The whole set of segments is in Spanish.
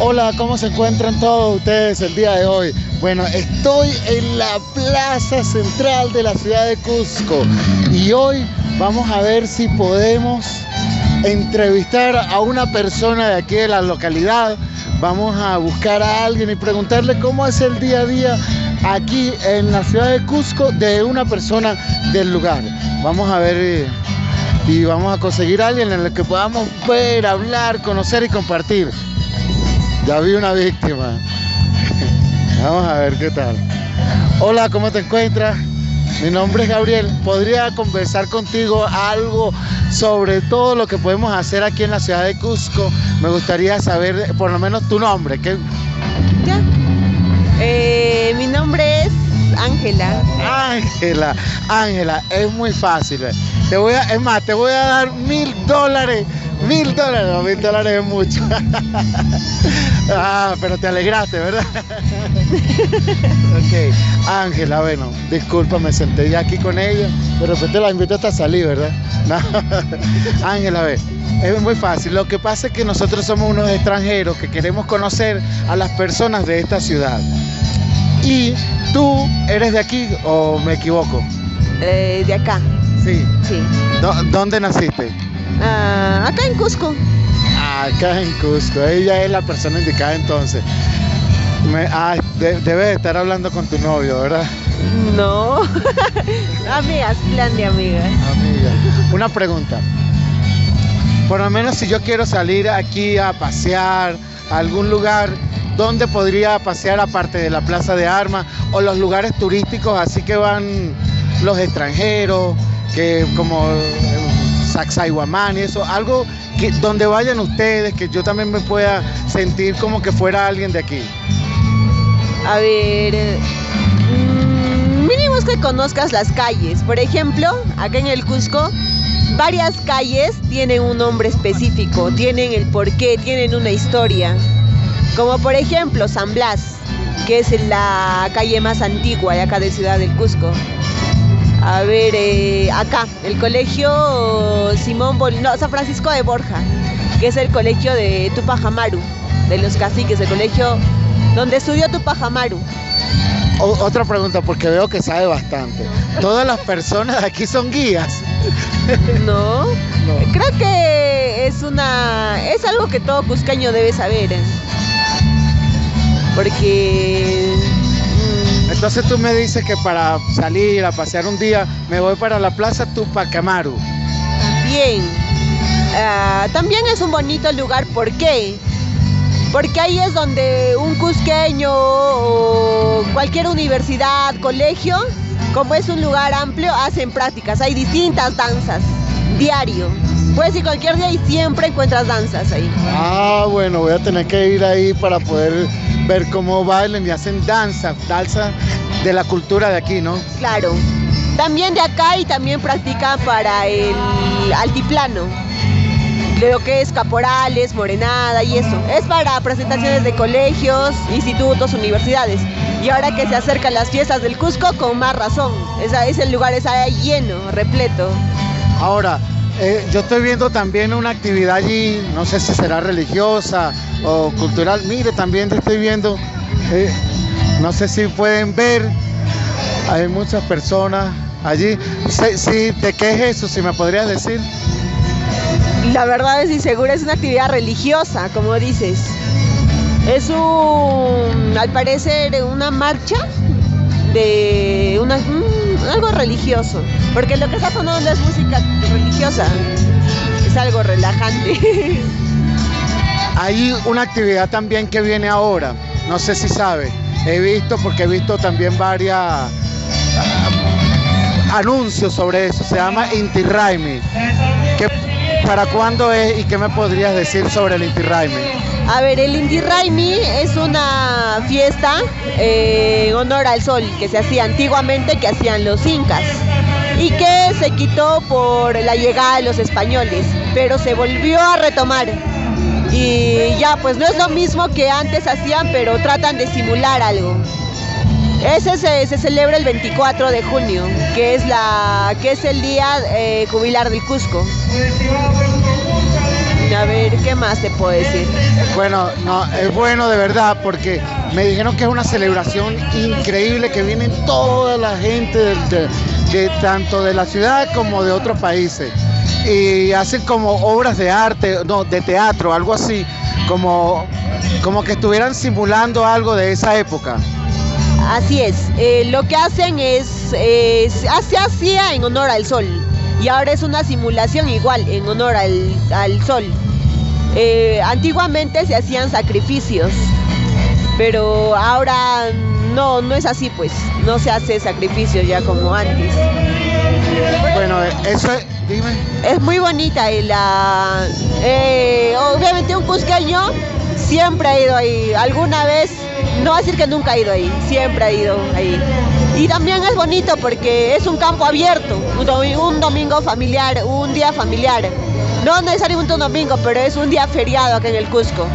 Hola, ¿cómo se encuentran todos ustedes el día de hoy? Bueno, estoy en la plaza central de la ciudad de Cusco y hoy vamos a ver si podemos entrevistar a una persona de aquí de la localidad. Vamos a buscar a alguien y preguntarle cómo es el día a día aquí en la ciudad de Cusco de una persona del lugar. Vamos a ver y vamos a conseguir a alguien en el que podamos ver, hablar, conocer y compartir. Ya vi una víctima. Vamos a ver qué tal. Hola, ¿cómo te encuentras? Mi nombre es Gabriel. ¿Podría conversar contigo algo sobre todo lo que podemos hacer aquí en la ciudad de Cusco? Me gustaría saber por lo menos tu nombre. Ya. Mi nombre es Ángela. Ángela, es muy fácil. Te voy a dar $1,000. $1,000, no, $1,000 es mucho. Pero te alegraste, ¿verdad? Ok, Ángela, bueno, disculpa, me senté ya aquí con ella, de repente la invito hasta salir, ¿verdad? No. Ángela, ve, es muy fácil. Lo que pasa es que nosotros somos unos extranjeros que queremos conocer a las personas de esta ciudad. ¿Y tú eres de aquí o me equivoco? De acá. Sí. Sí. ¿Dónde naciste? Acá en Cusco. Acá en Cusco, ella es la persona indicada entonces. Debes estar hablando con tu novio, ¿verdad? No. Amigas, plan de amigas. Amiga, una pregunta. Por lo menos si yo quiero salir aquí a pasear a algún lugar, ¿dónde podría pasear aparte de la Plaza de Armas o los lugares turísticos así que van los extranjeros, que como Sacsayhuamán y eso, algo que donde vayan ustedes, que yo también me pueda sentir como que fuera alguien de aquí? A ver, mínimo es que conozcas las calles. Por ejemplo, acá en el Cusco, varias calles tienen un nombre específico, tienen el porqué, tienen una historia. Como por ejemplo San Blas, que es la calle más antigua de acá de Ciudad del Cusco. A ver, acá, el colegio San Francisco de Borja, que es el colegio de Tupac Amaru, de los caciques, el colegio donde estudió Tupac Amaru. Otra pregunta, porque veo que sabe bastante. ¿Todas las personas de aquí son guías? No. Creo que es algo que todo cusqueño debe saber. Porque entonces tú me dices que para salir a pasear un día me voy para la plaza Tupac Amaru. Bien. También es un bonito lugar. ¿Por qué? Porque ahí es donde un cusqueño o cualquier universidad, colegio, como es un lugar amplio, hacen prácticas. Hay distintas danzas, diario. Puedes ir cualquier día y siempre encuentras danzas ahí. Bueno, voy a tener que ir ahí para poder ver cómo bailan y hacen danza de la cultura de aquí, ¿no? Claro. También de acá y también practican para el altiplano. De lo que es caporales, morenada y eso. Es para presentaciones de colegios, institutos, universidades. Y ahora que se acercan las fiestas del Cusco, con más razón. Ese lugar está lleno, repleto. Ahora, yo estoy viendo también una actividad allí, no sé si será religiosa o cultural. Mire, también te estoy viendo, no sé si pueden ver, hay muchas personas allí. Sí, ¿de qué es eso? Si me podrías decir. La verdad es insegura, es una actividad religiosa, como dices. Es al parecer, una marcha de algo religioso, porque lo que está sonando no es música religiosa, es algo relajante. Hay una actividad también que viene ahora, no sé si sabe, he visto también varias anuncios sobre eso, se llama Inti Raymi. ¿Para cuándo es y qué me podrías decir sobre el Inti Raymi? A ver, el Inti Raymi es una fiesta en honor al sol que se hacía antiguamente, que hacían los incas y que se quitó por la llegada de los españoles, pero se volvió a retomar y ya pues no es lo mismo que antes hacían, pero tratan de simular algo. Ese se celebra el 24 de junio, que es el día jubilar del Cusco. A A ver, ¿qué más te puedo decir? Bueno, no, es bueno de verdad porque me dijeron que es una celebración increíble, que vienen toda la gente de tanto de la ciudad como de otros países y hacen como obras de arte, no, de teatro, algo así, como que estuvieran simulando algo de esa época. Así es, lo que hacen se hacía en honor al sol y ahora es una simulación igual en honor al sol. Antiguamente se hacían sacrificios, pero ahora no es así, pues no se hace sacrificio ya como antes. Bueno, eso es, dime. Es muy bonita y obviamente un cusqueño siempre ha ido ahí, alguna vez, no voy a decir que nunca ha ido ahí, siempre ha ido ahí. Y también es bonito porque es un campo abierto, un domingo familiar, un día familiar. No necesariamente un domingo, pero es un día feriado acá en el Cusco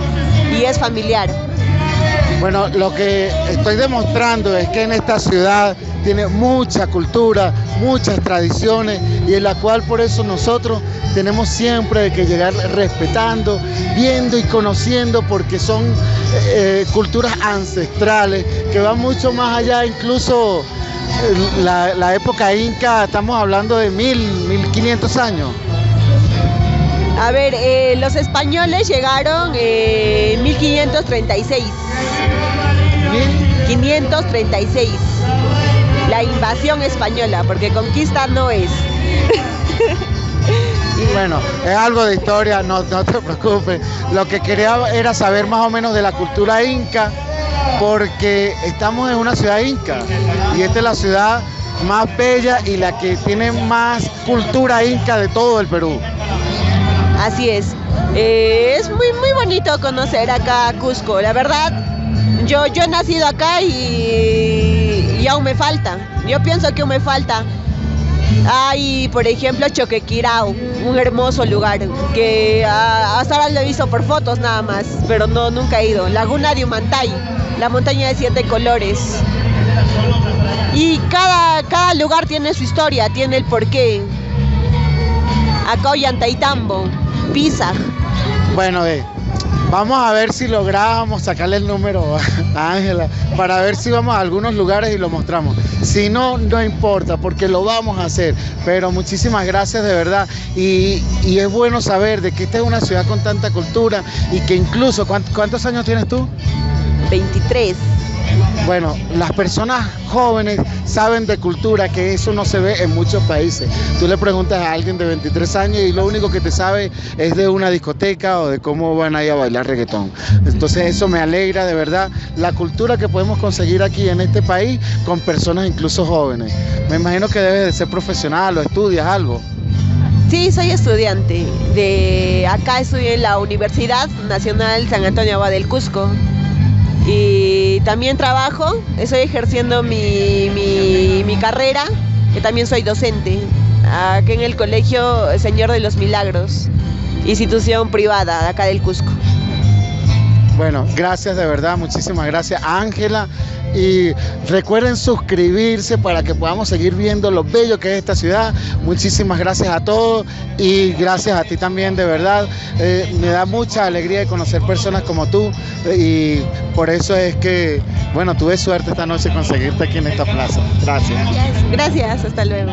y es familiar. Bueno, lo que estoy demostrando es que en esta ciudad tiene mucha cultura, muchas tradiciones y en la cual por eso nosotros tenemos siempre que llegar respetando, viendo y conociendo porque son culturas ancestrales que van mucho más allá, incluso la época inca, estamos hablando de 1500 años. A ver, los españoles llegaron en 1536. 1536. La invasión española, porque conquista no es. Bueno, es algo de historia, no te preocupes. Lo que quería era saber más o menos de la cultura inca, porque estamos en una ciudad inca y esta es la ciudad más bella y la que tiene más cultura inca de todo el Perú. Así es muy bonito conocer acá Cusco, la verdad. Yo he nacido acá y aún me falta, yo pienso que aún me falta. Hay, por ejemplo, Choquequirao, un hermoso lugar que hasta ahora lo he visto por fotos nada más, pero nunca he ido. Laguna de Humantay, la montaña de 7 colores. Y cada lugar tiene su historia, tiene el porqué. Acá Ollantaytambo, Pisa. Bueno, vamos a ver si logramos sacarle el número a Ángela para ver si vamos a algunos lugares y lo mostramos. Si no, no importa porque lo vamos a hacer. Pero muchísimas gracias de verdad. Y es bueno saber de que esta es una ciudad con tanta cultura y que incluso, ¿cuántos años tienes tú? 23. Bueno, las personas jóvenes saben de cultura, que eso no se ve en muchos países. Tú le preguntas a alguien de 23 años y lo único que te sabe es de una discoteca o de cómo van a ir a bailar reggaetón. Entonces eso me alegra de verdad, la cultura que podemos conseguir aquí en este país con personas incluso jóvenes. Me imagino que debes de ser profesional o estudias algo. Sí, soy estudiante. Acá estudié en la Universidad Nacional San Antonio Abad del Cusco. Y también trabajo, estoy ejerciendo mi carrera, que también soy docente, aquí en el Colegio Señor de los Milagros, institución privada de acá del Cusco. Bueno, gracias de verdad, muchísimas gracias Ángela. Y recuerden suscribirse para que podamos seguir viendo lo bello que es esta ciudad. Muchísimas gracias a todos y gracias a ti también de verdad. Me da mucha alegría de conocer personas como tú y por eso es que, bueno, tuve suerte esta noche conseguirte aquí en esta plaza. Gracias. Gracias, hasta luego.